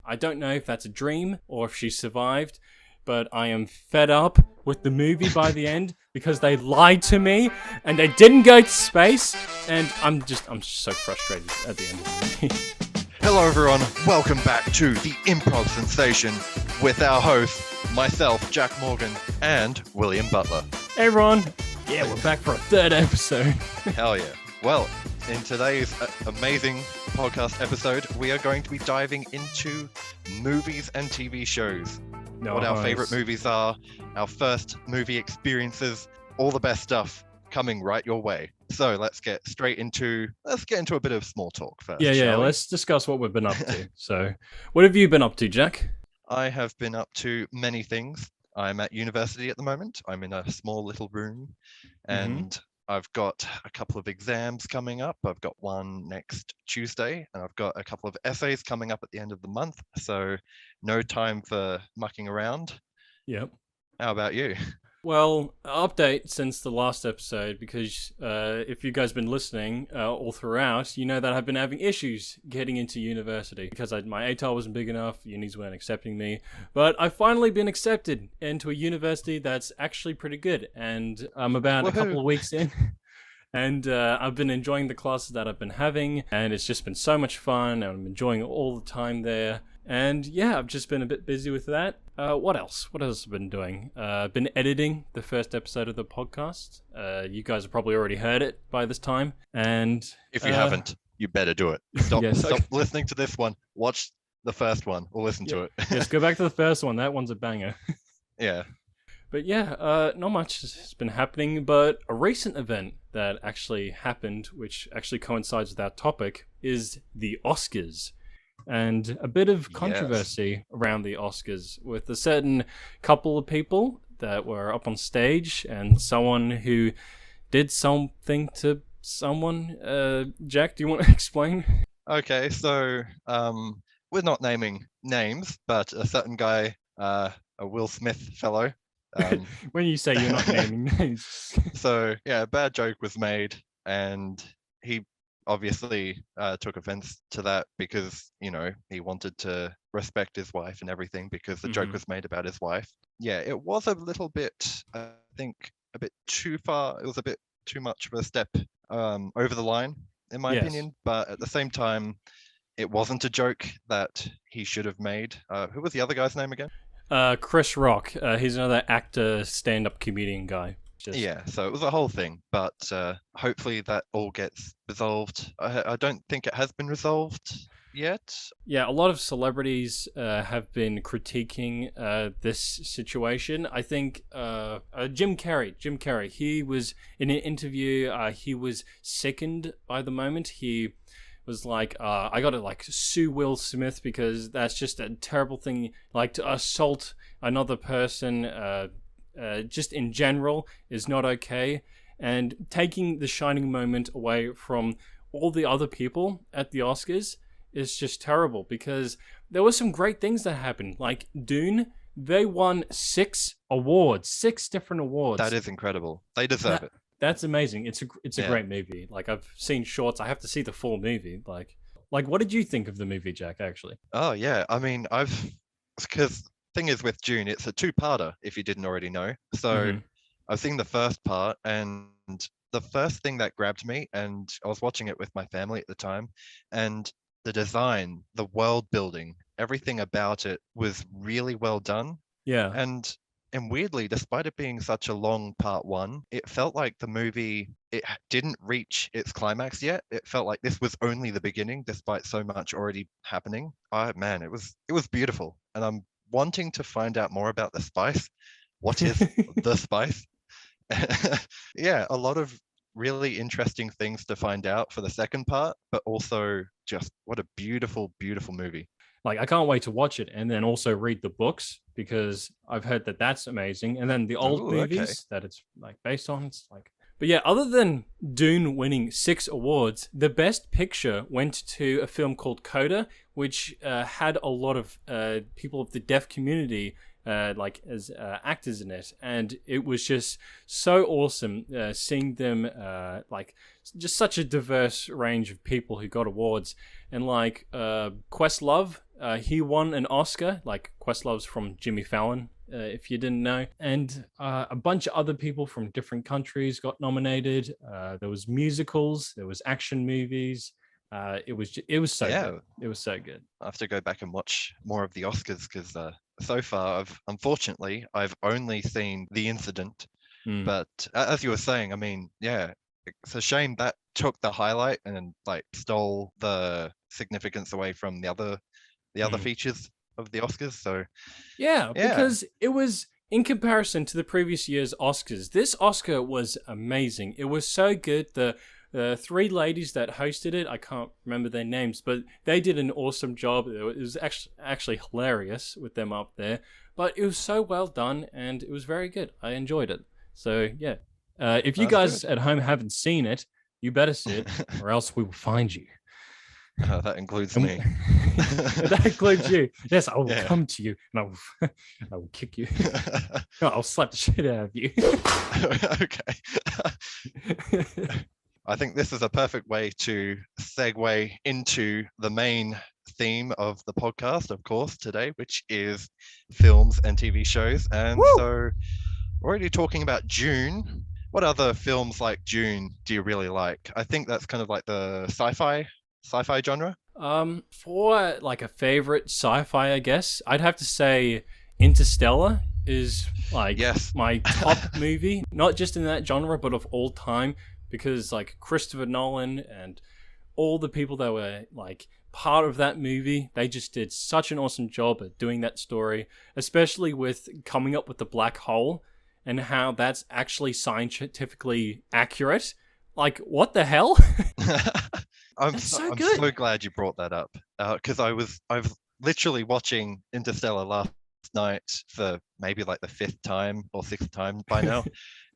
I don't know if that's a dream or if she survived, but I am fed up with the movie by the end because they lied to me and they didn't go to space, and I'm so frustrated at the end of the movie. Hello everyone, welcome back to the Improv Sensation with our host, myself, Jack Morgan, and William Butler. Hey everyone, yeah, we're back for a third episode. Hell yeah. Well, in today's amazing podcast episode, we are going to be diving into movies and TV shows. What our favorite movies are, our first movie experiences, all the best stuff coming right your way. So let's get into a bit of small talk first. Yeah, let's discuss what we've been up to. So, what have you been up to, Jack? I have been up to many things. I'm at university at the moment. I'm in a small little room, and I've got a couple of exams coming up. I've got one next Tuesday, and I've got a couple of essays coming up at the end of the month. So no time for mucking around. Yep. How about you? Well, update since the last episode, because if you guys have been listening all throughout, you know that I've been having issues getting into university because my ATAR wasn't big enough, unis weren't accepting me, but I've finally been accepted into a university that's actually pretty good, and I'm about a couple of weeks in, and I've been enjoying the classes that I've been having, and it's just been so much fun, and I'm enjoying all the time there. And yeah, I've just been a bit busy with that. What else? What else have I been doing? Been editing the first episode of the podcast. You guys have probably already heard it by this time. And if you haven't, you better do it. Stop listening to this one. Watch the first one or listen to it. Yes, go back to the first one. That one's a banger. Yeah. But yeah, not much has been happening. But a recent event that actually happened, which actually coincides with our topic, is the Oscars. And a bit of controversy around the Oscars with a certain couple of people that were up on stage and someone who did something to someone. Jack, do you want to explain? Okay, so we're not naming names, but a certain guy, a Will Smith fellow. When you say you're not naming names. So yeah, a bad joke was made, and he obviously took offense to that because, you know, he wanted to respect his wife and everything because the joke was made about his wife. Yeah, it was a little bit, I think, a bit too far. It was a bit too much of a step over the line, in my opinion. But at the same time, it wasn't a joke that he should have made. Who was the other guy's name again? Chris Rock. He's another actor, stand-up comedian guy. Yeah, so it was a whole thing, but hopefully that all gets resolved. I don't think it has been resolved yet. Yeah, a lot of celebrities have been critiquing this situation. I think Jim Carrey, he was in an interview, he was sickened by the moment. He was like, I gotta like sue Will Smith because that's just a terrible thing, like to assault another person, just in general is not okay, and taking the shining moment away from all the other people at the Oscars is just terrible because there were some great things that happened. Like Dune, they won 6 different awards. That is incredible. They deserve it. That's amazing. It's a great movie. Like I've seen shorts. I have to see the full movie. Like what did you think of the movie, Jack? Actually? Oh yeah, I mean because thing is with Dune, it's a 2-parter if you didn't already know. So I've seen the first part, and the first thing that grabbed me, and I was watching it with my family at the time, and the design, the world building, everything about it was really well done. Yeah. And weirdly, despite it being such a long part 1, it felt like the movie, it didn't reach its climax yet. It felt like this was only the beginning, despite so much already happening. Oh man, it was beautiful, and I'm wanting to find out more about the spice. What is the spice? Yeah, a lot of really interesting things to find out for the second part, but also just what a beautiful, beautiful movie. Like I can't wait to watch it and then also read the books because I've heard that that's amazing. And then the old movies that it's like based on, it's like But yeah, other than Dune winning 6 awards, the best picture went to a film called Coda, which had a lot of people of the deaf community like as actors in it, and it was just so awesome seeing them like just such a diverse range of people who got awards. And like Questlove, he won an Oscar. Like Questlove's from Jimmy Fallon, if you didn't know, and a bunch of other people from different countries got nominated. There was musicals, there was action movies. It was so Yeah, good. It was so good. I have to go back and watch more of the Oscars because so far, unfortunately, I've only seen The Incident. Mm. But as you were saying, I mean, yeah, it's a shame that took the highlight and like stole the significance away from the other features of the Oscars. So Yeah, yeah, because it was in comparison to the previous year's Oscars. This Oscar was amazing. It was so good. The three ladies that hosted it, I can't remember their names, but they did an awesome job. It was actually hilarious with them up there. But it was so well done, and it was very good. I enjoyed it. So yeah, if you that's guys good. at home haven't seen it, you better see it, or else we will find you. That includes And me. that includes you. Yes, I will Yeah. come to you and I will kick you. No, I'll slap the shit out of you. Okay. I think this is a perfect way to segue into the main theme of the podcast, of course, today, which is films and TV shows. And Woo! so, we're already talking about June. What other films like June do you really like? I think that's kind of like the sci-fi genre. For like a favorite sci-fi, I guess I'd have to say Interstellar is like Yes. my top movie, not just in that genre, but of all time, because like Christopher Nolan and all the people that were like part of that movie, they just did such an awesome job at doing that story, especially with coming up with the black hole and how that's actually scientifically accurate. Like, what the hell? That's so I'm good. so glad you brought that up because I was literally watching Interstellar last night for maybe like the fifth time or sixth time by now,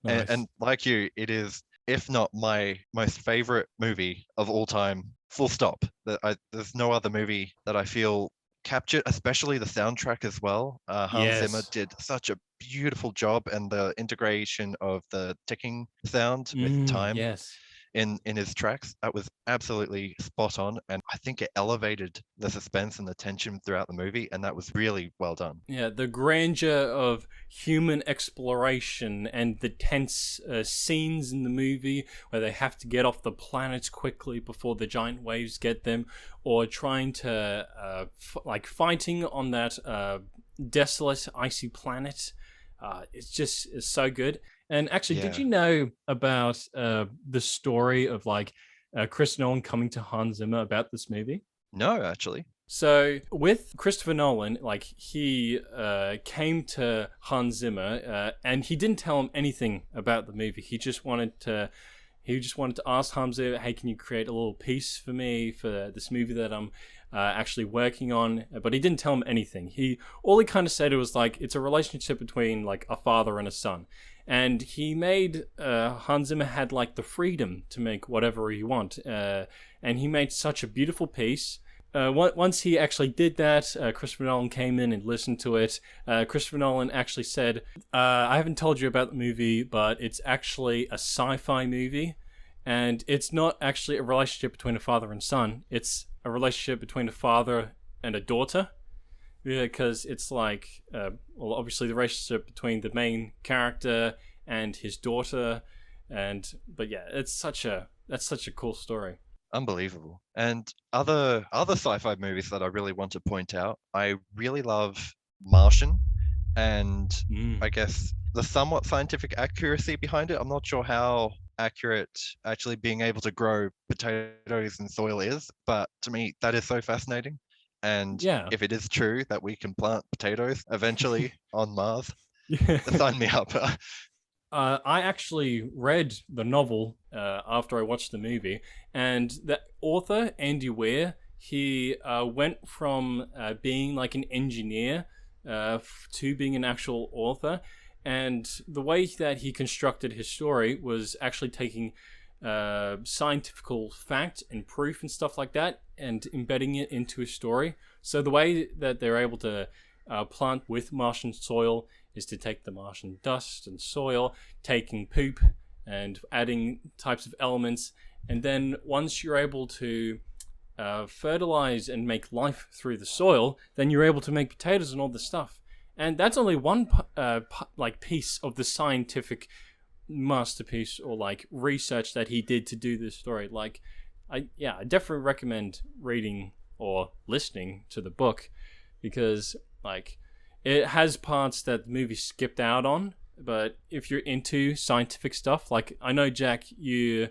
Nice. and like you, it is if not my most favorite movie of all time. Full stop. There's no other movie that I feel captured, especially the soundtrack as well. Hans Zimmer Yes. did such a beautiful job, and the integration of the ticking sound with time Yes. in his tracks. That was absolutely spot on, and I think it elevated the suspense and the tension throughout the movie, and that was really well done. Yeah, the grandeur of human exploration and the tense scenes in the movie where they have to get off the planet quickly before the giant waves get them, or trying to like fighting on that desolate icy planet. It's so good. And actually, did Yeah. you know about the story of like Chris Nolan coming to Hans Zimmer about this movie? No, actually. So with Christopher Nolan, like he came to Hans Zimmer and he didn't tell him anything about the movie. He just wanted to ask Hans Zimmer, "Hey, can you create a little piece for me for this movie that I'm actually working on?" But he didn't tell him anything. All he kind of said it was like it's a relationship between like a father and a son. And he made Hans Zimmer had like the freedom to make whatever he want, and he made such a beautiful piece. Once he actually did that, Christopher Nolan came in and listened to it. Christopher Nolan actually said, "I haven't told you about the movie, but it's actually a sci-fi movie, and it's not actually a relationship between a father and son. It's a relationship between a father and a daughter." Yeah, because it's like, well, obviously the relationship between the main character and his daughter, but yeah, that's such a cool story. Unbelievable. And other sci-fi movies that I really want to point out, I really love Martian, and I guess the somewhat scientific accuracy behind it. I'm not sure how accurate actually being able to grow potatoes in soil is, but to me that is so fascinating. And Yeah. if it is true that we can plant potatoes eventually on Mars, Yeah. sign me up. I actually read the novel after I watched the movie, and the author Andy Weir, he went from being like an engineer to being an actual author, And the way that he constructed his story was actually taking scientific fact and proof and stuff like that and embedding it into his story. So the way that they're able to plant with Martian soil is to take the Martian dust and soil, taking poop and adding types of elements. And then once you're able to fertilize and make life through the soil, then you're able to make potatoes and all this stuff. And that's only one piece of the scientific masterpiece or like research that he did to do this story. Like, I definitely recommend reading or listening to the book, because like it has parts that the movie skipped out on. But if you're into scientific stuff, like I know Jack, you're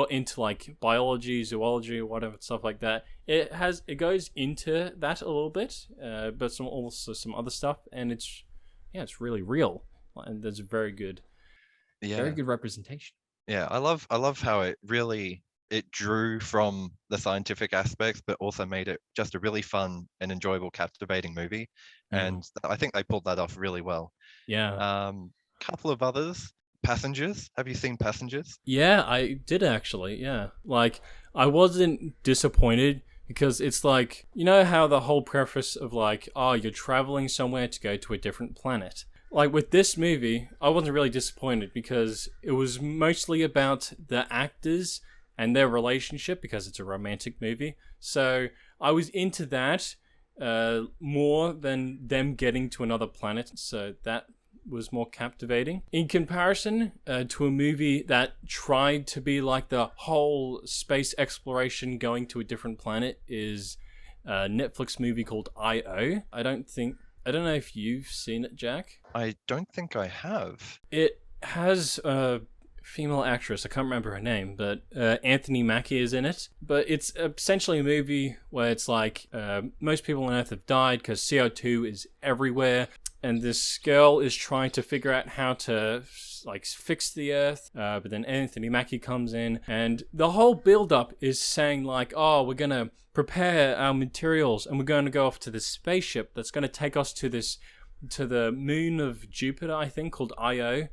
into like biology, zoology, or whatever stuff like that. It goes into that a little bit, but also some other stuff, and it's really real, and there's a very good representation. Yeah, I love how it drew from the scientific aspects, but also made it just a really fun and enjoyable, captivating movie. And I think they pulled that off really well. Yeah. Couple of others. Passengers. Have you seen Passengers? Yeah, I did actually. Yeah. Like, I wasn't disappointed because it's like, you know how the whole preface of like, oh, you're traveling somewhere to go to a different planet. Like with this movie, I wasn't really disappointed because it was mostly about the actors and their relationship, because it's a romantic movie. So I was into that more than them getting to another planet. So that was more captivating. In comparison to a movie that tried to be like the whole space exploration going to a different planet is a Netflix movie called I.O. I don't know if you've seen it, Jack. I don't think I have. It has a female actress, I can't remember her name, but Anthony Mackie is in it. But it's essentially a movie where it's like most people on Earth have died because CO2 is everywhere, and this girl is trying to figure out how to like fix the Earth, but then Anthony Mackie comes in, and the whole build-up is saying like, oh, we're gonna prepare our materials and we're going to go off to this spaceship that's going to take us to the moon of Jupiter, I think, called Io.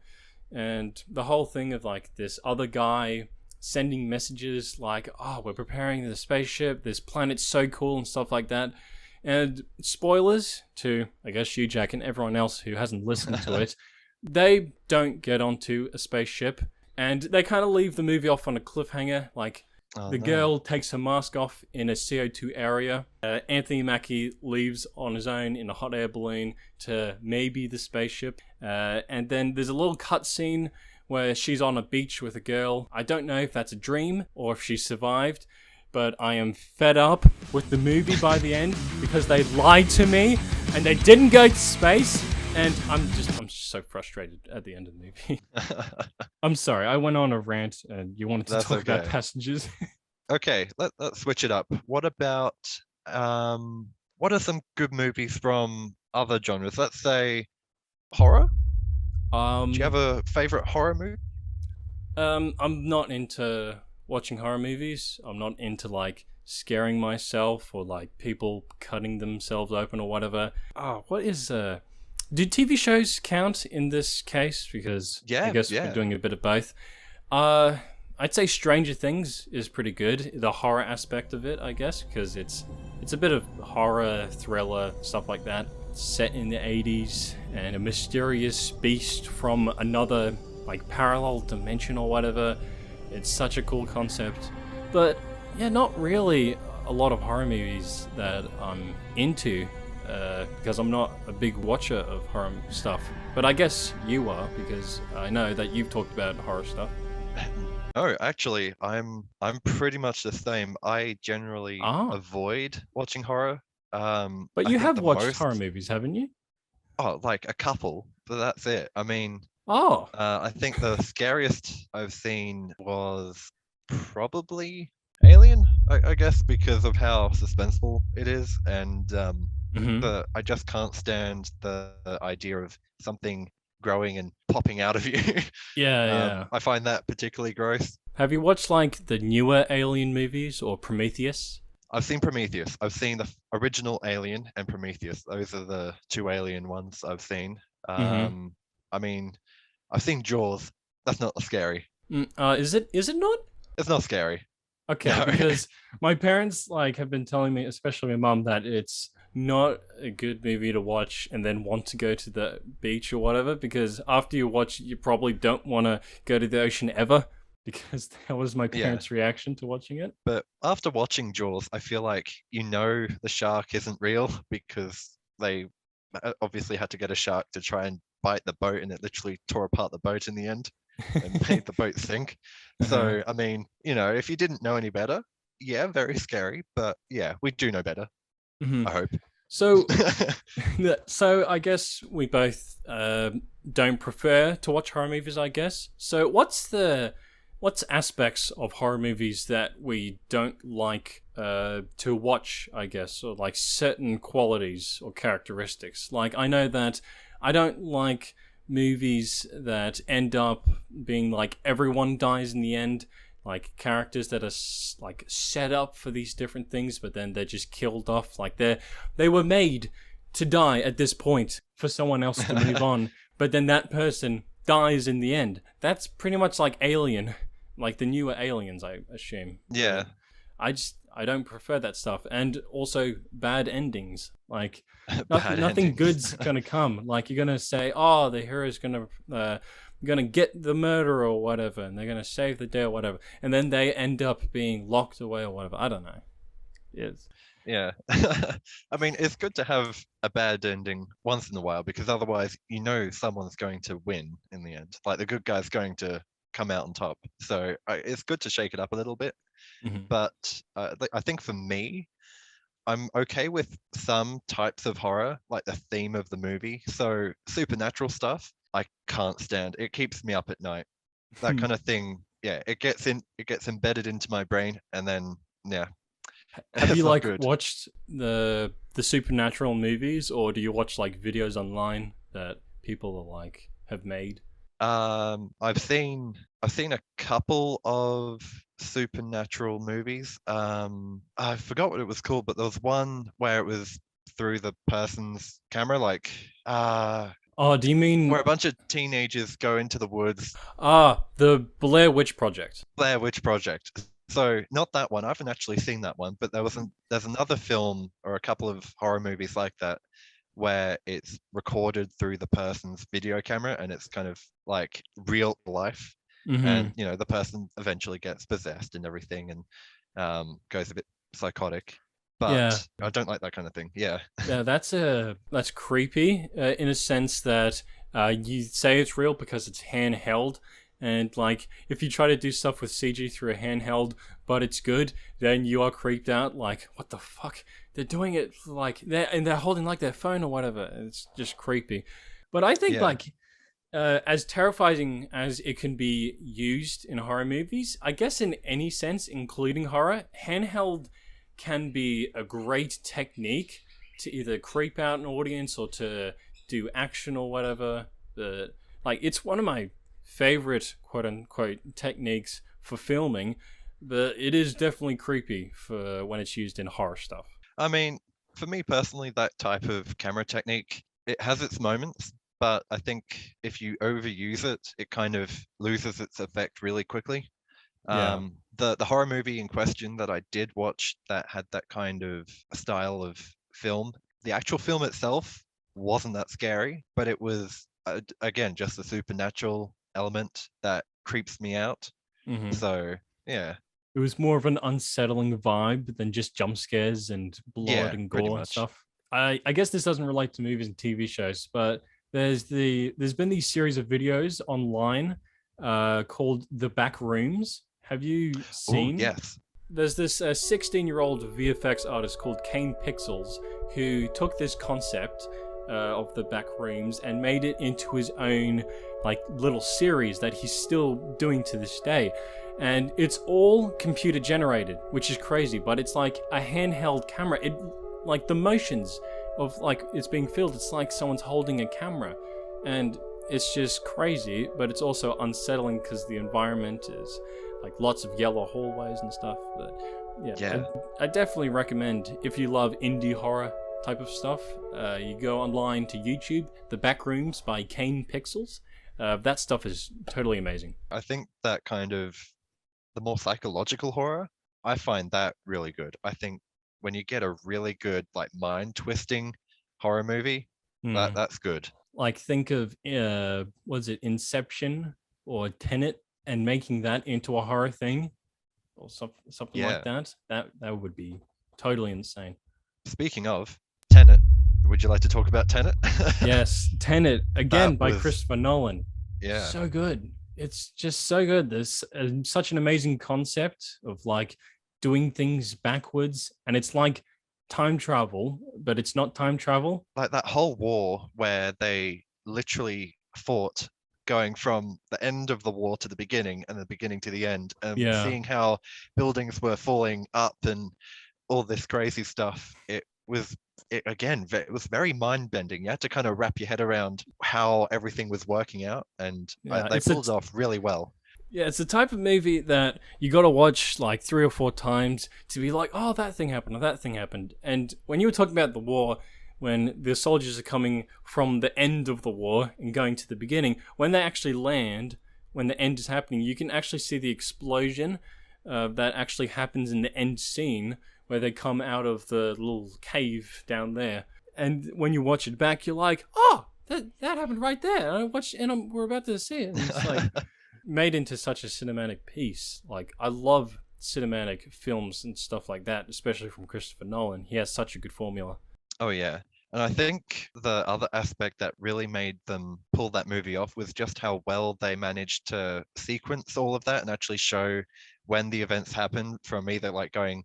And the whole thing of like this other guy sending messages like, oh, we're preparing the spaceship, this planet's so cool and stuff like that. And spoilers to, I guess, you, Jack, and everyone else who hasn't listened to it, they don't get onto a spaceship, and they kind of leave the movie off on a cliffhanger. Like, girl takes her mask off in a CO2 area. Anthony Mackie leaves on his own in a hot air balloon to maybe the spaceship. And then there's a little cutscene where she's on a beach with a girl. I don't know if that's a dream or if she survived, but I am fed up with the movie by the end because they lied to me and they didn't go to space. And I'm so frustrated at the end of the movie. I'm sorry, I went on a rant and you wanted to talk about Passengers. Okay, let's switch it up. What about what are some good movies from other genres? Let's say horror. Do you have a favorite horror movie? I'm not into watching horror movies. I'm not into like scaring myself or like people cutting themselves open or whatever. What is do TV shows count in this case? Because I guess we're doing a bit of both. I'd say Stranger Things is pretty good. The horror aspect of it, I guess, because it's a bit of horror, thriller, stuff like that. Set in the 80s, and a mysterious beast from another like parallel dimension or whatever. It's such a cool concept. But yeah, not really a lot of horror movies that I'm into. Because I'm not a big watcher of horror stuff. But I guess you are, because I know that you've talked about horror stuff. Oh, actually, I'm pretty much the same. I generally avoid watching horror. But you have watched horror movies, haven't you? Oh, like a couple, but that's it. I mean, I think the scariest I've seen was probably Alien, I guess, because of how suspenseful it is, and I just can't stand the idea of something growing and popping out of you. Yeah. I find that particularly gross. Have you watched like the newer Alien movies or Prometheus? I've seen Prometheus. I've seen the original Alien and Prometheus. Those are the two Alien ones I've seen. I I mean, I've seen Jaws. That's not scary. Is it not? It's not scary. Okay, No. because my parents like have been telling me, especially my mom, that it's not a good movie to watch and then want to go to the beach or whatever, because after you watch it, you probably don't want to go to the ocean ever, because that was my Yeah. parents' reaction to watching it. But after watching Jaws, I feel like the shark isn't real because they obviously had to get a shark to try and bite the boat, and it literally tore apart the boat in the end and made the boat sink. Uh-huh. So, I mean, if you didn't know any better, yeah, very scary. But yeah, we do know better, Mhm. I hope. So, so I guess we both don't prefer to watch horror movies, I guess. So, what's aspects of horror movies that we don't like to watch, I guess, or like certain qualities or characteristics? Like, I know that I don't like movies that end up being like everyone dies in the end, like characters that are like set up for these different things, but then they're just killed off. Like they were made to die at this point for someone else to move on, but then that person dies in the end. That's pretty much like Alien, like the newer Aliens, I assume. Yeah. I don't prefer that stuff, and also bad endings. Like Bad nothing endings. good's gonna come. Like you're gonna say, oh, the hero's gonna get the murderer or whatever, and they're gonna save the day or whatever, and then they end up being locked away or whatever. I don't know. It's Yeah. I mean, it's good to have a bad ending once in a while because otherwise, someone's going to win in the end. Like the good guy's going to come out on top. So it's good to shake it up a little bit. Mhm. But I think for me, I'm okay with some types of horror, like the theme of the movie. So supernatural stuff, I can't stand. It keeps me up at night. That kind of thing, yeah, it gets embedded into my brain, and then yeah, Have you it's not like good. watched the supernatural movies, or do you watch like videos online that people are like have made? I've seen a couple of supernatural movies. I forgot what it was called, but there was one where it was through the person's camera, like Oh, do you where mean a bunch of teenagers go into the woods. the Blair Witch Project? Blair Witch Project. So not that one. I haven't actually seen that one, but there's another film or a couple of horror movies like that where it's recorded through the person's video camera and it's kind of like real life. Mm-hmm. And the person eventually gets possessed and everything and goes a bit psychotic. Yeah. But I don't like that kind of thing. Yeah. Yeah, that's creepy in a sense that you say it's real because it's handheld, and like if you try to do stuff with CG through a handheld, but it's good, then you are creeped out. Like what the fuck? They're doing it like they're holding like their phone or whatever. It's just creepy. But I think Yeah. like as terrifying as it can be used in horror movies, I guess in any sense, including horror, handheld can be a great technique to either creep out an audience or to do action or whatever. Like it's one of my favorite quote unquote techniques for filming, but it is definitely creepy for when it's used in horror stuff. I mean, for me personally, that type of camera technique, it has its moments, but I think if you overuse it, it kind of loses its effect really quickly. Yeah. The horror movie in question that I did watch that had that kind of style of film, the actual film itself wasn't that scary, but it was again just the supernatural element that creeps me out. Hmm. So yeah, It was more of an unsettling vibe than just jump scares and blood yeah, and pretty gore and much. stuff. I guess this doesn't relate to movies and TV shows, but there's been these series of videos online called The Back Rooms. Have you Oh seen? yes. There's this 16-year-old VFX artist called Kane Pixels who took this concept of the back rooms and made it into his own like little series that he's still doing to this day. And it's all computer generated, which is crazy, but it's like a handheld camera. It like the motions of like it's being filmed, it's like someone's holding a camera. And it's just crazy, but it's also unsettling because the environment is like lots of yellow hallways and stuff. But yeah, Yeah. I definitely recommend if you love indie horror type of stuff, you go online to YouTube, The Backrooms by Kane Pixels. That stuff is totally amazing. I think that kind of the more psychological horror, I find that really good. I think when you get a really good like mind twisting horror movie, Hmm. that's good. Like think of was it Inception or Tenet, and making that into a horror thing or something like Yeah. that. That would be totally insane. Speaking of Tenet, would you like to talk about Tenet? Yes, Tenet That again by was Christopher Nolan. yeah. So good. It's just so good. There's such an amazing concept of like doing things backwards, and it's like time travel, but it's not time travel. Like that whole war where they literally fought going from the end of the war to the beginning and the beginning to the end, and Yeah. seeing how buildings were falling up and all this crazy stuff. It was very mind bending. You had to kind of wrap your head around how everything was working out, and Yeah, they pulled it off really well. yeah, it's the type of movie that you got to watch like 3 or 4 times to be like, oh, that thing happened, or that thing happened. And when you were talking about the war, when the soldiers are coming from the end of the war and going to the beginning, when they actually land, when the end is happening, you can actually see the explosion that actually happens in the end scene where they come out of the little cave down there. And when you watch it back, you're like, oh, that happened right there. And I watched, and we're about to see it. And it's like made into such a cinematic piece. Like I love cinematic films and stuff like that, especially from Christopher Nolan. He has such a good formula. Oh yeah. And I think the other aspect that really made them pull that movie off was just how well they managed to sequence all of that and actually show when the events happen from either like going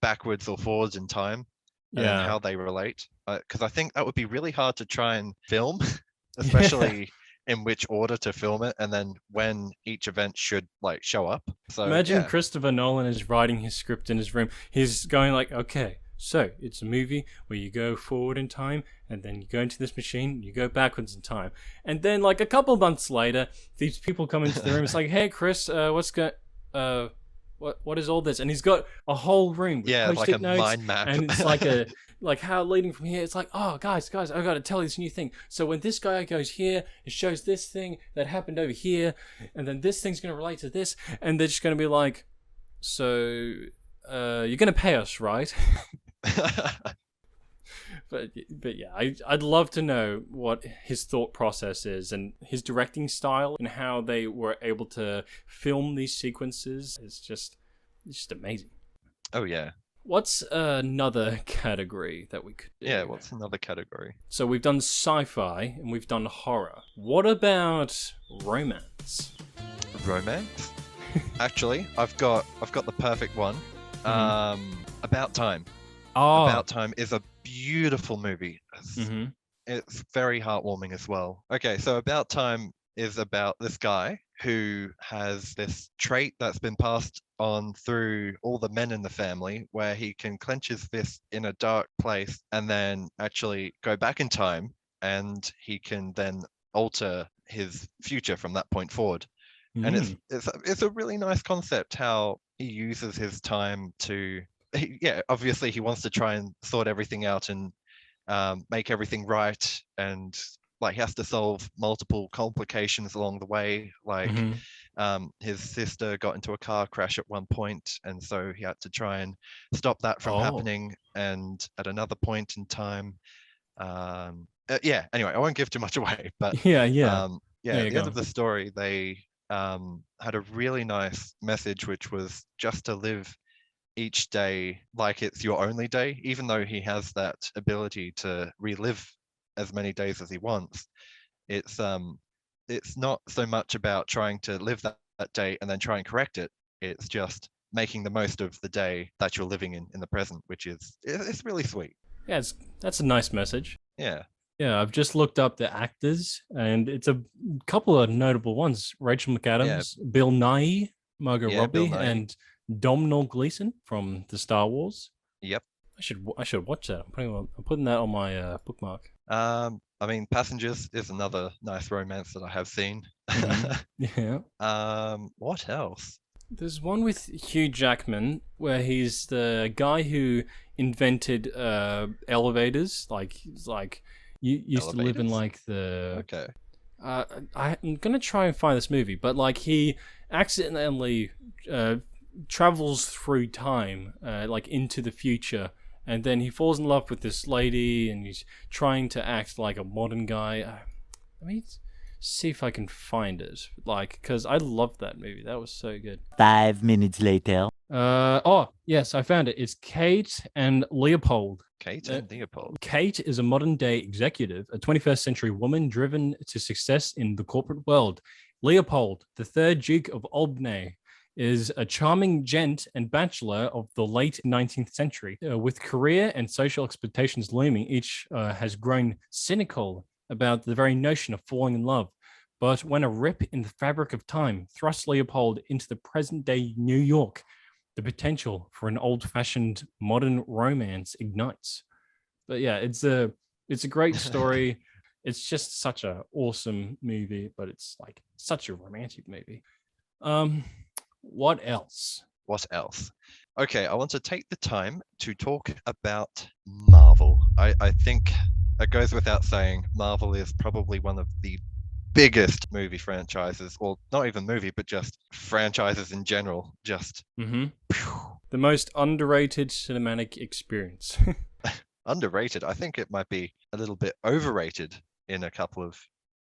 backwards or forwards in time and then Yeah. how they relate. Because I think that would be really hard to try and film, Yeah. especially in which order to film it and then when each event should like show up. So Imagine yeah. Christopher Nolan is writing his script in his room. He's going like, okay, so it's a movie where you go forward in time and then you go into this machine, you go backwards in time. And then like a couple months later, these people come into the room. It's like, hey, Chris, what is all this? And he's got a whole room with Yeah, like a post-it notes, mind map. and it's like how leading from here. It's like, oh, guys, I got to tell you this new thing. So when this guy goes here, it shows this thing that happened over here, and then this thing's going to relate to this, and they're just going to be like, so you're going to pay us, right? But yeah, I'd love to know what his thought process is and his directing style and how they were able to film these sequences. It's just amazing. Oh yeah. What's another category that we could do? Yeah, what's another category? So we've done sci-fi and we've done horror. What about romance? Romance? Actually, I've got the perfect one. About Time. Oh. About Time is a beautiful movie. It's very heartwarming as well. Okay, so About Time is about this guy who has this trait that's been passed on through all the men in the family where he can clench his fist in a dark place and then actually go back in time, and he can then alter his future from that point forward. And it's a really nice concept how he uses his time to obviously he wants to try and sort everything out and make everything right, and like he has to solve multiple complications along the way. Like his sister got into a car crash at one point, and so he had to try and stop that from happening. And at another point in time, anyway, I won't give too much away, but at the end of the story, they had a really nice message, which was just to live each day like it's your only day. Even though he has that ability to relive as many days as he wants, it's not so much about trying to live that day and then try and correct it. It's just making the most of the day that you're living in the present, which is it's really sweet. Yeah, that's a nice message. Yeah. Yeah, I've just looked up the actors, and it's a couple of notable ones: Rachel McAdams, Bill Nighy, Margot Robbie, and Domhnall Gleeson from the Star Wars. Yep. I should watch that. I'm putting that on my bookmark. I mean, Passengers is another nice romance that I have seen. Yeah. What else? There's one with Hugh Jackman where he's the guy who invented elevators. Like he's like you used to live in Elevators? like the. Okay. Uh, I'm gonna try and find this movie, but like he accidentally uh, travels through time, like into the future, and then he falls in love with this lady, and he's trying to act like a modern guy. Let me see if I can find it, like, because I loved that movie. That was so good. 5 minutes later. Oh, yes, I found it. It's Kate and Leopold. Kate Uh, and Leopold. Kate is a modern day executive, a 21st century woman driven to success in the corporate world. Leopold, the third Duke of Albany, is a charming gent and bachelor of the late 19th century. With career and social expectations looming, each has grown cynical about the very notion of falling in love. But when a rip in the fabric of time thrusts Leopold into the present day New York, the potential for an old-fashioned modern romance ignites. But yeah, it's a great story. It's just such a awesome movie, but it's like such a romantic movie. Um, what else? What else? Okay, I want to take the time to talk about Marvel. I think it goes without saying, Marvel is probably one of the biggest movie franchises, or not even movie, but just franchises in general. Just The most underrated cinematic experience. underrated. I think it might be a little bit overrated in a couple of.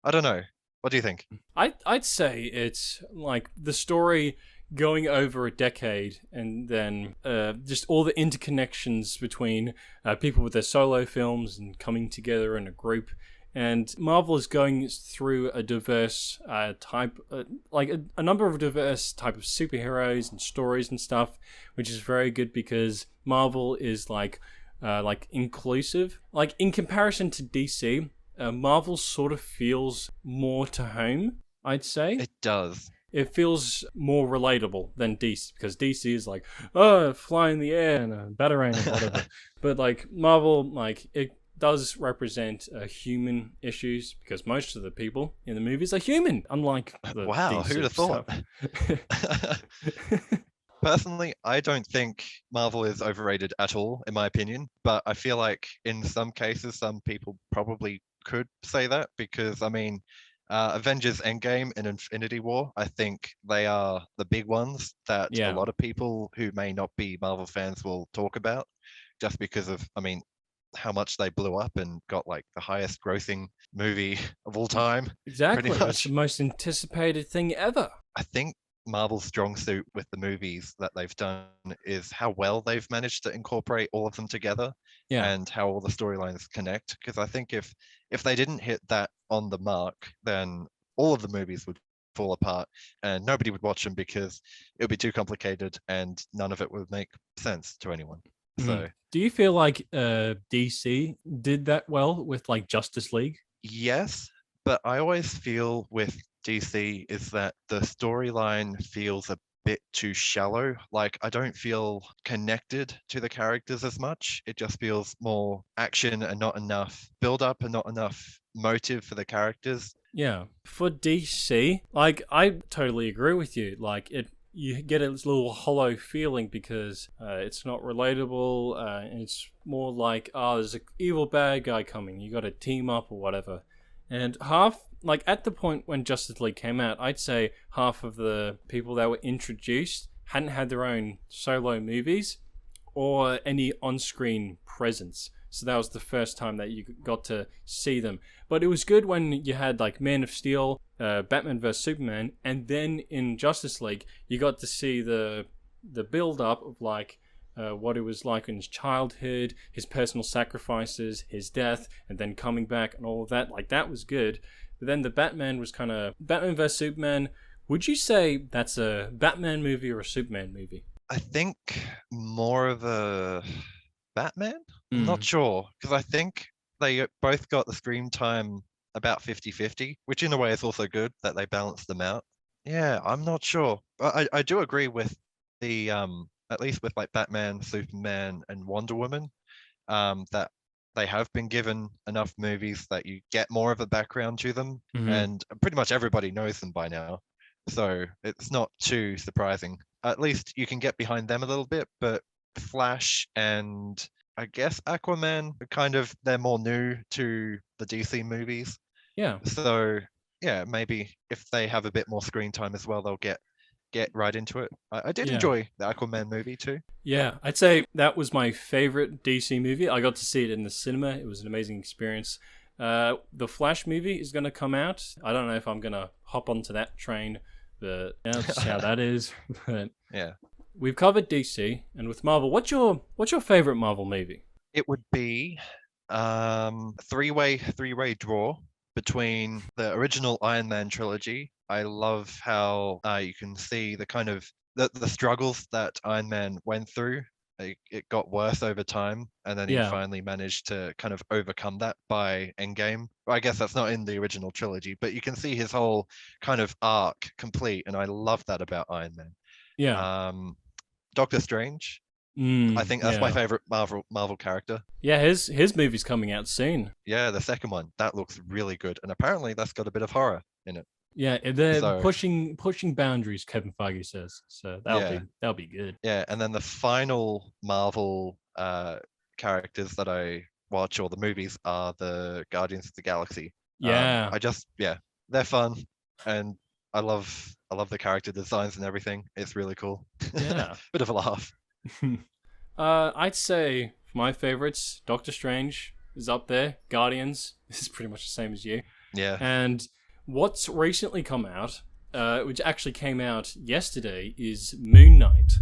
I don't know. What do you think? I'd say it's like the story going over a decade, and then just all the interconnections between people with their solo films and coming together in a group. And Marvel is going through a diverse type, like a number of diverse type of superheroes and stories and stuff, which is very good because Marvel is like inclusive. Like in comparison to DC, Marvel sort of feels more to home, I'd say. It does. It feels more relatable than DC, because DC is like, oh, fly in the air and a batarang or whatever. But like Marvel, like it does represent human issues because most of the people in the movies are human, unlike the Wow, DC who'd have thought? stuff. Personally, I don't think Marvel is overrated at all, in my opinion. But I feel like in some cases, some people probably could say that because, I mean, Avengers Endgame and Infinity War, I think they are the big ones that a Yeah. lot of people who may not be Marvel fans will talk about just because of, I mean, how much they blew up and got like the highest grossing movie of all time. Exactly. Pretty It's the much. most anticipated thing ever. I think Marvel's strong suit with the movies that they've done is how well they've managed to incorporate all of them together Yeah. and how all the storylines connect. Because I think if they didn't hit that on the mark, then all of the movies would fall apart and nobody would watch them because it would be too complicated and none of it would make sense to anyone. So Do you feel like DC did that well with like Justice League? yes, but I always feel with DC is that the storyline feels a bit too shallow. Like I don't feel connected to the characters as much. It just feels more action and not enough build up and not enough motive for the characters. Yeah. For DC, like I totally agree with you. Like you get a little hollow feeling because it's not relatable. And it's more like, oh, there's an evil bad guy coming. You got to team up or whatever. And like at the point when Justice League came out, I'd say half of the people that were introduced hadn't had their own solo movies or any on-screen presence. So that was the first time that you got to see them. But it was good when you had like Man of Steel, Batman vs Superman, and then in Justice League you got to see the build-up of like what it was like in his childhood, his personal sacrifices, his death, and then coming back and all of that. Like that was good. But then the Batman was kind of Batman vs Superman. Would you say that's a Batman movie or a Superman movie? I think more of a Batman? I'm not sure because I think they both got the screen time about 50-50, which in a way is also good that they balance them out. Yeah, I'm not sure. I do agree with the at least with like Batman, Superman, and Wonder Woman, that they have been given enough movies that you get more of a background to them, and pretty much everybody knows them by now. So it's not too surprising at least you can get behind them a little bit. But Flash and I guess Aquaman are kind of they're more new to the DC movies. Yeah. So yeah, maybe if they have a bit more screen time as well, they'll get right into it. I did Yeah. enjoy the Aquaman movie too. Yeah, I'd say that was my favorite DC movie. I got to see it in the cinema. It was an amazing experience. The Flash movie is going to come out. I don't know if I'm going to hop onto that train, but yeah, let's see how that is. But Yeah. we've covered DC, and with Marvel, what's your favorite Marvel movie? It would be three-way draw between the original Iron Man trilogy. I love how you can see the kind of the struggles that Iron Man went through. It got worse over time, and then he Yeah. finally managed to kind of overcome that by Endgame. Well, I guess that's not in the original trilogy, but you can see his whole kind of arc complete, and I love that about Iron Man. Yeah. Doctor Strange. I think that's my Yeah. favorite Marvel character. Yeah, his movie's coming out soon. Yeah, the second one. That looks really good. And apparently that's got a bit of horror in it. Yeah, they're So- pushing boundaries, Kevin Feige says. So that'll be good. Yeah, and then the final Marvel characters that I watch or the movies are the Guardians of the Galaxy. Yeah. They're fun and I love the character designs and everything. It's really cool. Yeah. Bit of a laugh. I'd say my favorites, Doctor Strange is up there. Guardians is pretty much the same as you. Yeah. And what's recently come out, which actually came out yesterday, is Moon Knight.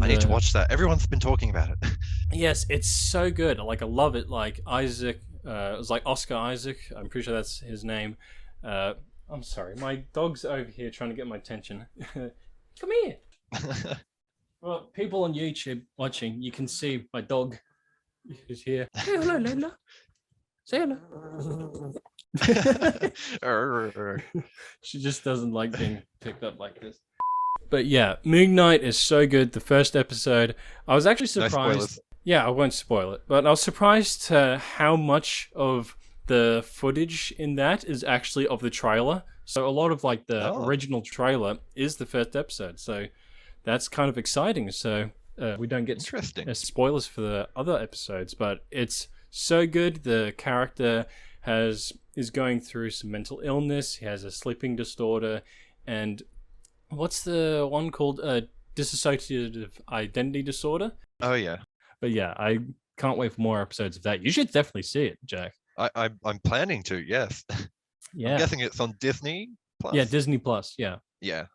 I need to watch that. Everyone's been talking about it. Yes, it's so good. Like I love it. Like Isaac, it was like Oscar Isaac. I'm pretty sure that's his name. I'm sorry, my dog's over here trying to get my attention. Come here. Well, people on YouTube watching, you can see my dog is here. Say hello, Lola. Say hello. She just doesn't like being picked up like this. But yeah, Moon Knight is so good. The first episode, I was actually No surprised. spoilers. Yeah, I won't spoil it, but I was surprised how much of the footage in that is actually of the trailer. So a lot of like the original trailer is the first episode. So that's kind of exciting. So we don't get Interesting. spoilers for the other episodes, but it's so good. The character is going through some mental illness. He has a sleeping disorder, and what's the one called? Dissociative identity disorder. Oh yeah. But yeah, I can't wait for more episodes of that. You should definitely see it, Jack. I'm planning to, yes. Yeah. I'm guessing it's on Disney Plus. Yeah, Disney Plus. Yeah. Yeah.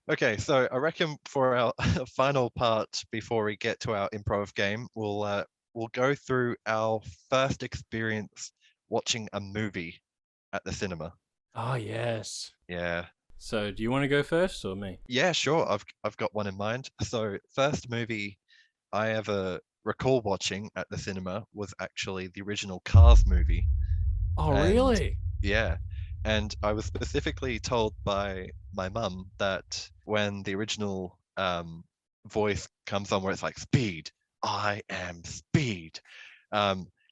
Okay, so I reckon for our final part before we get to our improv game, we'll go through our first experience watching a movie at the cinema. Oh yes. Yeah. So, do you want to go first or me? Yeah, sure. I've got one in mind. So, first movie I ever recall watching at the cinema was actually the original Cars movie. Oh, And- really? Yeah. And I was specifically told by my mum that when the original voice comes on where it's like, speed, I am speed,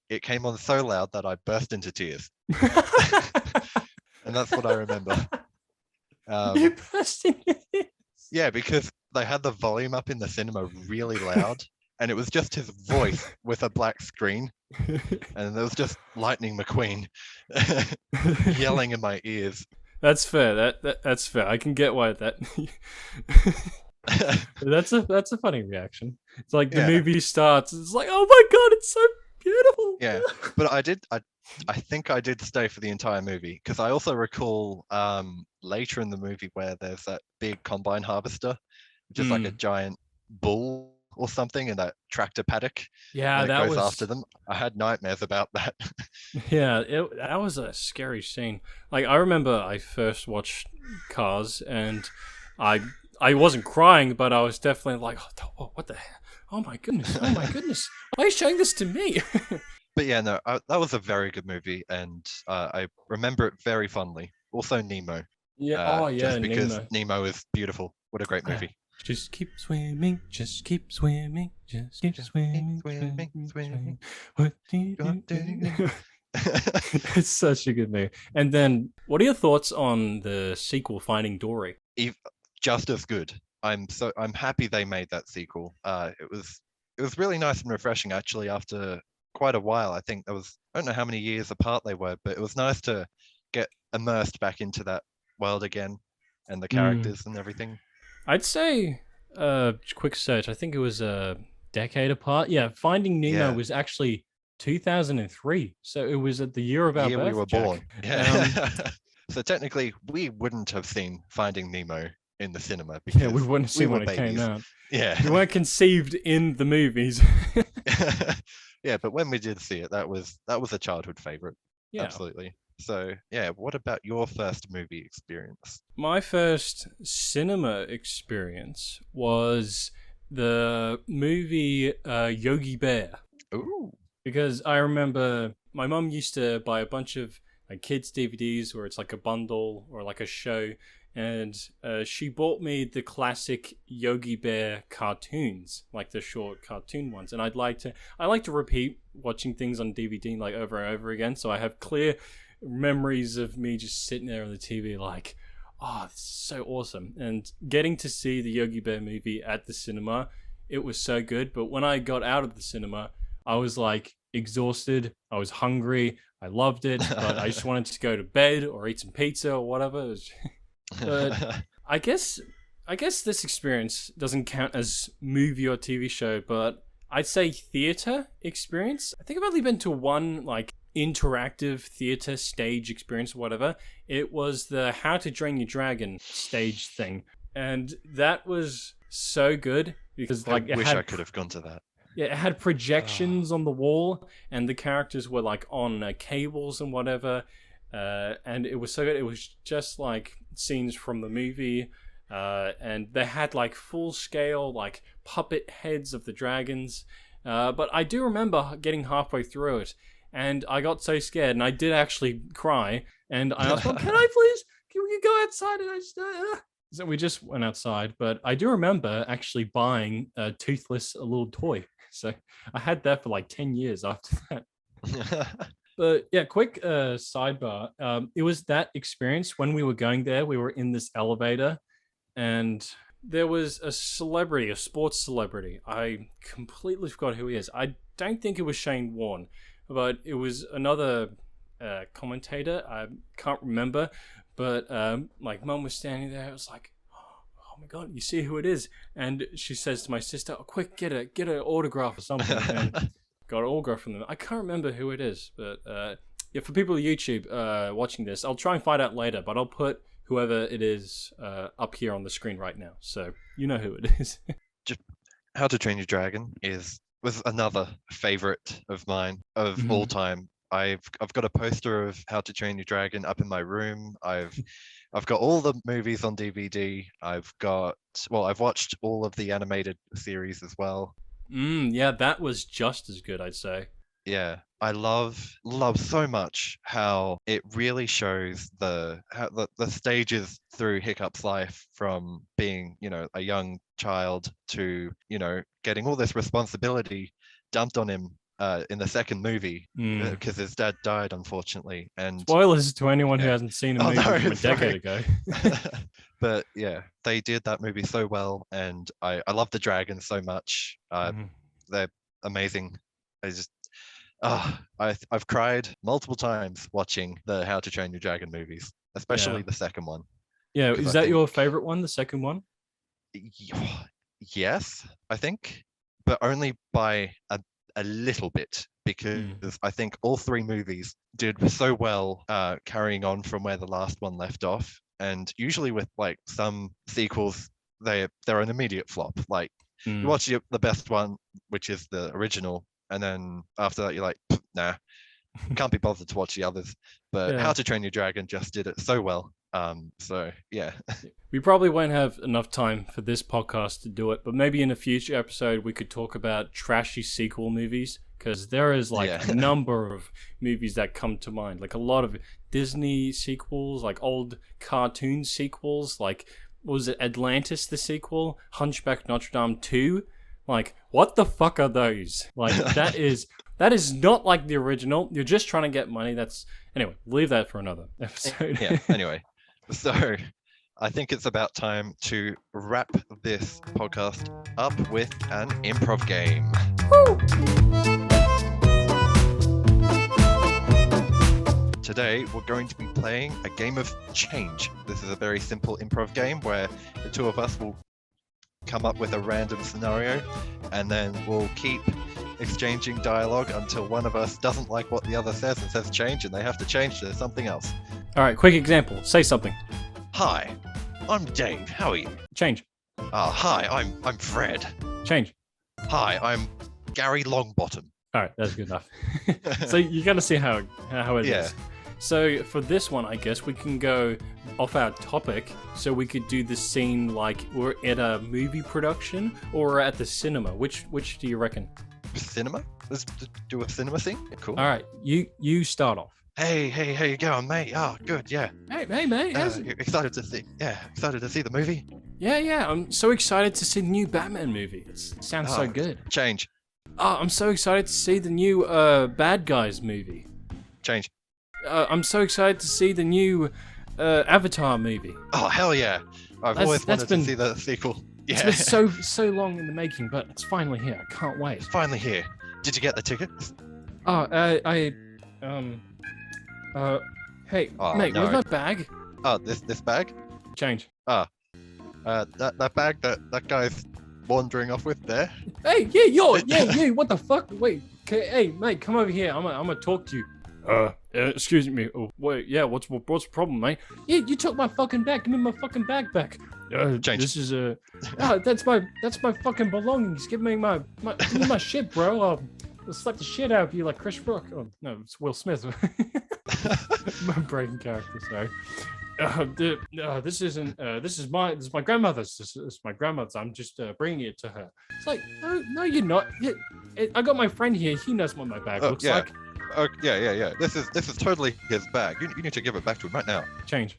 it came on so loud that I burst into tears. And that's what I remember. You burst into tears. Yeah, because they had the volume up in the cinema really loud. And it was just his voice with a black screen. And there was just Lightning McQueen yelling in my ears. That's fair. That's fair. I can get why that. That's a funny reaction. It's like the Yeah. movie starts. It's like, oh my god, it's so beautiful. Yeah, but I think I did stay for the entire movie because I also recall later in the movie where there's that big combine harvester, which is like a giant bull or something in that tractor paddock. Yeah, and it that goes was after them. I had nightmares about that. Yeah, that was a scary scene. Like I remember I first watched Cars and I wasn't crying, but I was definitely like, oh, what the hell? Oh my goodness! Oh my goodness! Why are you showing this to me? But yeah, no, that was a very good movie, and I remember it very fondly. Also Nemo. Yeah. Just because Nemo. Nemo is beautiful. What a great movie. Just keep swimming. Just keep swimming. Just keep swimming. swimming. What do you do? It's such a good movie. And then, what are your thoughts on the sequel, Finding Dory? Just as good. I'm happy they made that sequel. It was really nice and refreshing actually after quite a while. I think I don't know how many years apart they were, but it was nice to get immersed back into that world again and the characters and everything. I'd say, quick search, I think it was a decade apart. Yeah, Finding Nemo Yeah. was actually 2003. So it was at the year of our Year birth, we were Jack. born. Yeah. So technically, we wouldn't have seen Finding Nemo in the cinema because Yeah, we wouldn't have seen were when it came babies. out. Yeah. We weren't conceived in the movies. Yeah, but when we did see it, that was a childhood favorite. Yeah. Absolutely. So yeah, what about your first movie experience? My first cinema experience was the movie Yogi Bear. Ooh. Because I remember my mum used to buy a bunch of like kids DVDs where it's like a bundle or like a show, and she bought me the classic Yogi Bear cartoons, like the short cartoon ones, and I like to repeat watching things on DVD like over and over again, so I have clear memories of me just sitting there on the TV like, oh, this is so awesome. And getting to see the Yogi Bear movie at the cinema, it was so good. But when I got out of the cinema, I was like exhausted. I was hungry. I loved it, but I just wanted to go to bed or eat some pizza or whatever. But I guess this experience doesn't count as movie or TV show, but I'd say theater experience. I think I've only been to one like interactive theater stage experience or whatever. It was the How to Train Your Dragon stage thing, and that was so good because like I wish I could have gone to that. Yeah, it had projections on the wall, and the characters were like on cables and whatever, and it was so good. It was just like scenes from the movie, and they had like full scale like puppet heads of the dragons. But I do remember getting halfway through it, and I got so scared, and I did actually cry. And I asked, "Well, can I please? Can we go outside?" And I just. So we just went outside, but I do remember actually buying a Toothless, a little toy. So I had that for like 10 years after that. But yeah, quick sidebar. It was that experience when we were going there. We were in this elevator, and there was a celebrity, a sports celebrity. I completely forgot who he is. I don't think it was Shane Warne, but it was another commentator. I can't remember. But like mum was standing there. I was like, oh my God, you see who it is? And she says to my sister, oh, quick, get an autograph or something. And got an autograph from them. I can't remember who it is. But yeah, for people on YouTube watching this, I'll try and find out later. But I'll put whoever it is up here on the screen right now. So you know who it is. Just How to Train Your Dragon was another favorite of mine of all time. I've got a poster of How to Train Your Dragon up in my room. I've got all the movies on DVD. I've watched all of the animated series as well. Yeah, that was just as good, I'd say. Yeah, I love so much how it really shows the stages through Hiccup's life, from being, a young child to, getting all this responsibility dumped on him in the second movie because his dad died, unfortunately. And spoilers to anyone who hasn't seen a movie from a decade ago. But yeah, they did that movie so well, and I love the dragons so much. They're amazing. I've cried multiple times watching the How to Train Your Dragon movies, especially the second one. Yeah, is that your favorite one, the second one? Yes, I think, but only by a little bit, because I think all three movies did so well carrying on from where the last one left off. And usually with like some sequels, they're an immediate flop. Like you watch the best one, which is the original, and then after that you're like, nah, can't be bothered to watch the others. But How to Train Your Dragon just did it so well. So yeah. We probably won't have enough time for this podcast to do it, but maybe in a future episode we could talk about trashy sequel movies, because there is like a number of movies that come to mind, like a lot of Disney sequels, like old cartoon sequels, like what was it, Atlantis the sequel, Hunchback Notre Dame 2. Like, what the fuck are those? Like, that is not like the original. You're just trying to get money. Anyway, leave that for another episode. Yeah, anyway. So I think it's about time to wrap this podcast up with an improv game. Today, we're going to be playing a game of change. This is a very simple improv game where the two of us will come up with a random scenario, and then we'll keep exchanging dialogue until one of us doesn't like what the other says and says change, and they have to change to something else. All right, quick example. Say something. Hi, I'm Dave. How are you? Change. Hi, I'm Fred. Change. Hi, I'm Gary Longbottom. All right, that's good enough. So you got to see how it is. Yeah. So for this one, I guess we can go off our topic. So we could do the scene like we're at a movie production or at the cinema. Which do you reckon? Cinema? Let's do a cinema scene? Cool. All right, you start off. Hey, how you going, mate? Oh, good, yeah. Hey, mate. Excited to see the movie? Yeah. I'm so excited to see the new Batman movie. It sounds so good. Change. Oh, I'm so excited to see the new Bad Guys movie. Change. I'm so excited to see the new Avatar movie. Oh, hell yeah. I've always wanted to see the sequel. Yeah. It's been so long in the making, but it's finally here. I can't wait. It's finally here. Did you get the tickets? Oh, hey, mate, no. where's my bag? Oh, this bag? Change. That bag that guy's wandering off with there? Hey, you, what the fuck? Wait, hey, mate, come over here. I'm gonna talk to you. Excuse me. Oh, wait, yeah, what's the problem, mate? Yeah, you took my fucking bag. Give me my fucking bag back. Change. This is that's my fucking belongings. Give me my shit, bro. I'll slap the shit out of you like Chris Rock. Oh no, it's Will Smith. My breaking character. Sorry. This is my grandmother's. This is my grandmother's. I'm just bringing it to her. It's like, no, you're not. I got my friend here. He knows what my bag looks like. Yeah. This is totally his bag. You need to give it back to him right now. Change.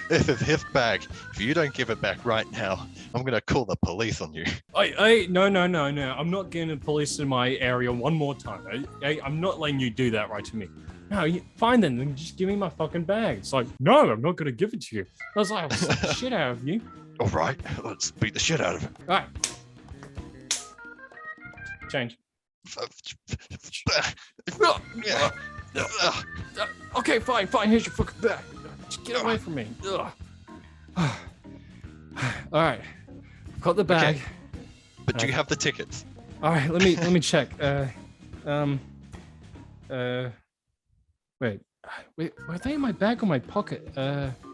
This is his bag. If you don't give it back right now, I'm gonna call the police on you. No. I'm not getting the police in my area one more time. I'm not letting you do that right to me. No, fine then just give me my fucking bag. It's like, no, I'm not gonna give it to you. I was like, I'll slap the shit out of you. All right, let's beat the shit out of him. All right. Change. Yeah. Okay, fine. Here's your fucking bag. Just get away from me. Ugh. All right, got the bag. Okay. But do you have the tickets? All right, let me check. Wait, were they in my bag or my pocket? But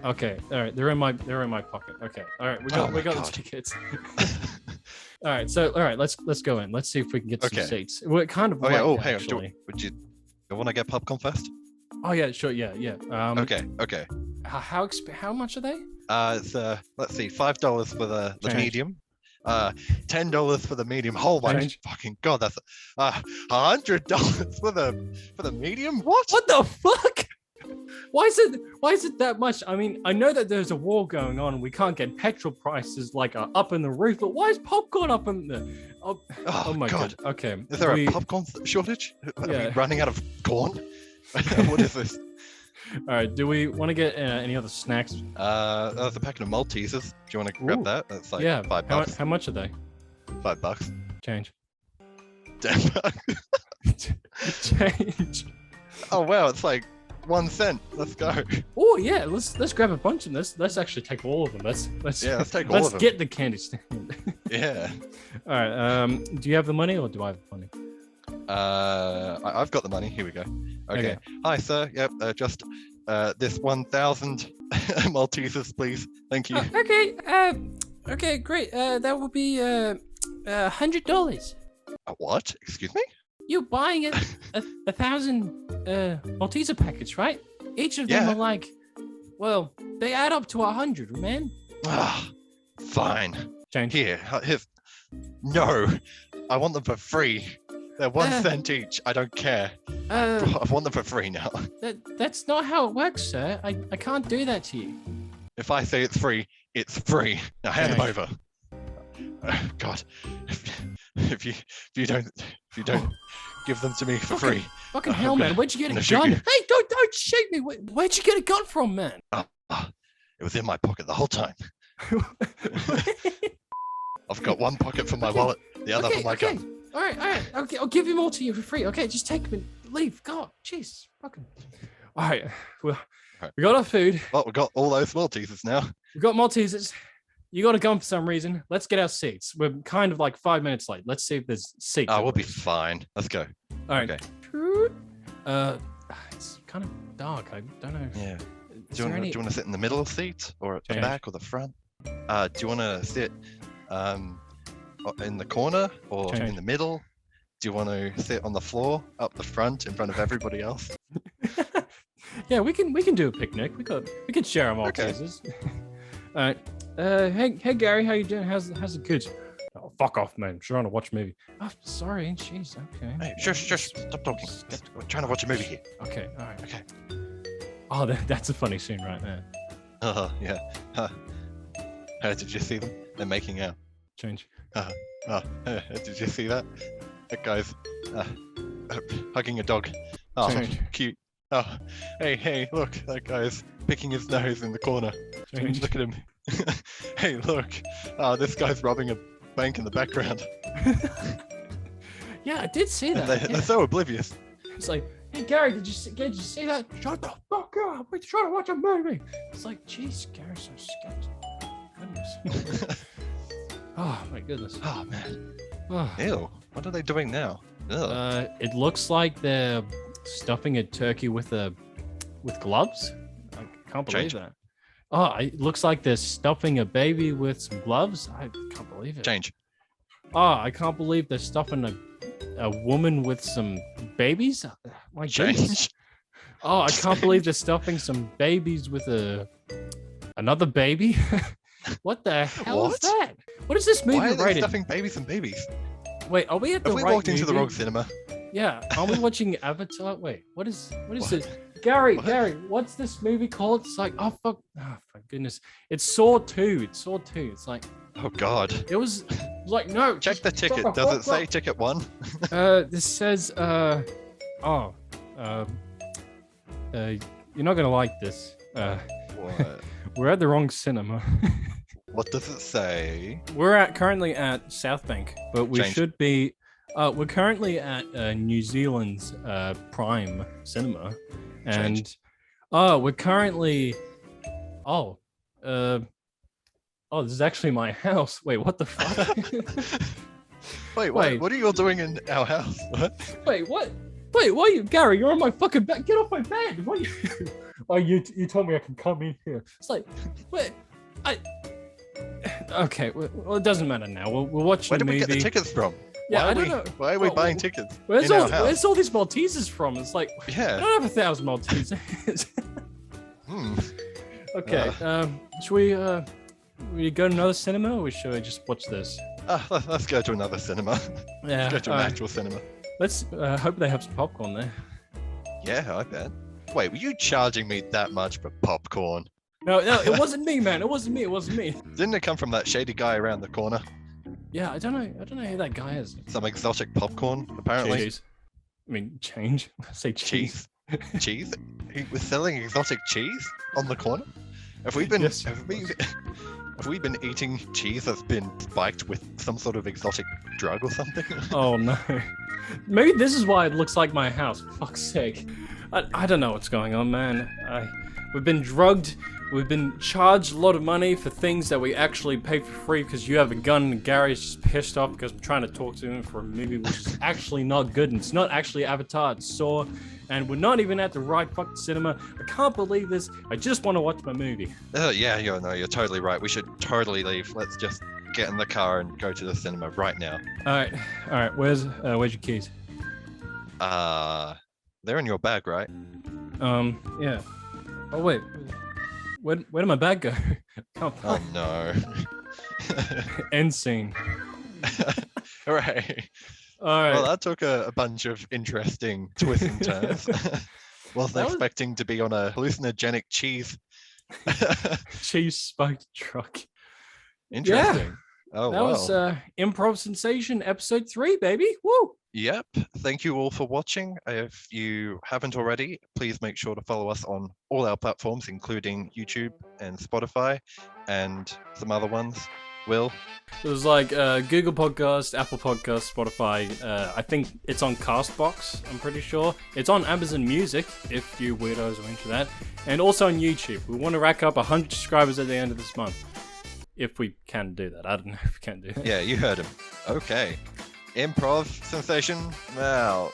okay, all right, they're in my pocket. Okay, all right, we got the tickets. All right, let's go in. Let's see if we can get some seats. We're kind of late, hang actually. on. Do you want to get popcorn first? Oh yeah, sure, yeah. Okay. How much are they? It's let's see, $5 for the medium. $10 for the medium. Oh my fucking god, that's $100 for the medium. What the fuck? Why is it that much? I mean, I know that there's a war going on and we can't get petrol prices like up in the roof, but why is popcorn up in the oh my god. Okay, is there a popcorn shortage? Are we running out of corn? What is this? All right, do we want to get any other snacks? There's a packet of Maltesers. Do you want to grab that? That's like $5. How much are they? $5. Change. $10. Change. Oh wow, it's like 1 cent. Let's go. Oh yeah, let's grab a bunch of this. Let's actually take all of them. Let's take all of them. Let's get the candy stand. Yeah. All right. Do you have the money or do I have the money? I've got the money. Here we go. Okay. Hi, sir. Yep. Just this 1,000 Maltesers, please. Thank you. Okay. Great. That will be $100. What? Excuse me? You're buying a 1,000 Malteser packets, right? Each of them are like, well, they add up to 100, man. Fine. Change. Here. No, I want them for free. They're 1 cent each. I don't care. I want them for free now. That's not how it works, sir. I can't do that to you. If I say it's free, it's free. Now hand them over. God, if you don't give them to me for free. Fucking hell, man. Where'd you get I'm a gonna shoot gun? you. Hey, don't shoot me. Where'd you get a gun from, man? It was in my pocket the whole time. I've got one pocket for my wallet, the other for my gun. All right. Okay, I'll give him all to you for free. Okay, just take them and leave. God, jeez, fucking. All right, well, we got our food. Well, we've got all those Maltesers now. We got Maltesers. You got a gun for some reason. Let's get our seats. We're kind of like 5 minutes late. Let's see if there's seats. Oh, we'll be fine. Let's go. All right. Okay. It's kind of dark. I don't know. Yeah. Do you want to sit in the middle of the seat or at the back or the front? Do you want to sit in the corner or in the middle? Do you want to sit on the floor up the front in front of everybody else? Yeah, we can do a picnic. We can share our Maltesers. All right. Hey Gary, how you doing? How's the kids? Oh, fuck off, man. I'm trying to watch a movie. Oh, sorry. Jeez. Okay. Hey, shush. Stop talking. We're trying to watch a movie here. Okay. All right. Okay. Oh, that's a funny scene right there. Yeah. Did you see them? They're making out. Change. Did you see that? That guy's hugging a dog. Oh, Change. Cute. Oh, hey, look, that guy's picking his nose in the corner. Change. Look at him. Hey, look. This guy's robbing a bank in the background. Yeah, I did see that. They're so oblivious. It's like, hey Gary, did you see that? Shut the fuck up! We're trying to watch a movie. It's like, jeez, Gary's so scared. Goodness. Oh my goodness. Oh man. Oh. Ew. What are they doing now? Ugh. It looks like they're stuffing a turkey with gloves. I can't believe that. Oh, it looks like they're stuffing a baby with some gloves. I can't believe it. Change. Oh, I can't believe they're stuffing a woman with some babies. My goodness. Change. Oh, I can't believe they're stuffing some babies with another baby. What the hell is that? What is this movie Why are they rated? stuffing babies and babies? Wait, are we at the Have we right walked into the movie? wrong cinema? Yeah, are we watching Avatar? Wait, what is this? Gary, what's this movie called? It's like, oh fuck, oh my goodness, it's Saw 2. It's Saw 2. It's like, Oh God. it was like, no. Check just the ticket. shut the Does it fuck say ticket 1? up. This says, you're not gonna like this. What? We're at the wrong cinema. What does it say? We're currently at South Bank, but we Change. should be. We're currently at New Zealand's Prime Cinema, and Change. we're currently. This is actually my house. Wait, what the fuck? Wait, Wait. what are you all doing in our house? What? Wait, what? Wait, why you, Gary? You're on my fucking bed. Get off my bed. What? You told me I can come in here. It's like, wait, Okay, well, it doesn't matter now. We're watching Where the did we movie. get the tickets from? Yeah, Why I are don't we- know. Why are we Well, buying tickets Where's in all, our house? where's all these Maltesers from? It's like, I Yeah. don't have 1,000 Maltesers. Hmm. Okay, should we go to another cinema, or should we just watch this? Let's go to another cinema. Yeah, Let's go to an alright. actual cinema. Let's hope they have some popcorn there. Yeah, I bet. Wait, were you charging me that much for popcorn? No, it wasn't me, man. It wasn't me. Didn't it come from that shady guy around the corner? Yeah, I don't know who that guy is. Some exotic popcorn, apparently. Cheese. I mean, change. I say cheese. Cheese. Cheese? He was selling exotic cheese on the corner? Have we been Yes. have we been eating cheese that's been spiked with some sort of exotic drug or something? Oh no. Maybe this is why it looks like my house. For fuck's sake. I don't know what's going on, man. We've been drugged. We've been charged a lot of money for things that we actually pay for free because you have a gun and Gary's just pissed off because I'm trying to talk to him for a movie which is actually not good. And it's not actually Avatar, it's Saw. And we're not even at the right fucking cinema. I can't believe this. I just want to watch my movie. Yeah, you're totally right. We should totally leave. Let's just get in the car and go to the cinema right now. Alright, where's your keys? They're in your bag, right? Yeah. Oh wait. Where did my bag go? Can't Oh find. no. End scene. Hooray. Alright. Well, that took a bunch of interesting twists and turns. Wasn't That was- expecting to be on a hallucinogenic cheese. Cheese spiked truck. Interesting. Oh, That wow. was Improv Sensation episode 3, baby. Woo! Yep. Thank you all for watching. If you haven't already, please make sure to follow us on all our platforms, including YouTube and Spotify and some other ones. Will? It was like Google Podcast, Apple Podcast, Spotify. I think it's on Castbox, I'm pretty sure. It's on Amazon Music, if you weirdos are into that. And also on YouTube. We want to rack up 100 subscribers at the end of this month. If we can do that. I don't know if we can do that. Yeah, you heard him. Okay. Improv sensation out.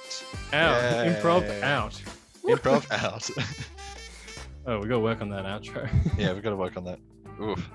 Out. Yay. Improv out. Improv out. Oh, we gotta work on that outro. Yeah, we've got to work on that. Oof.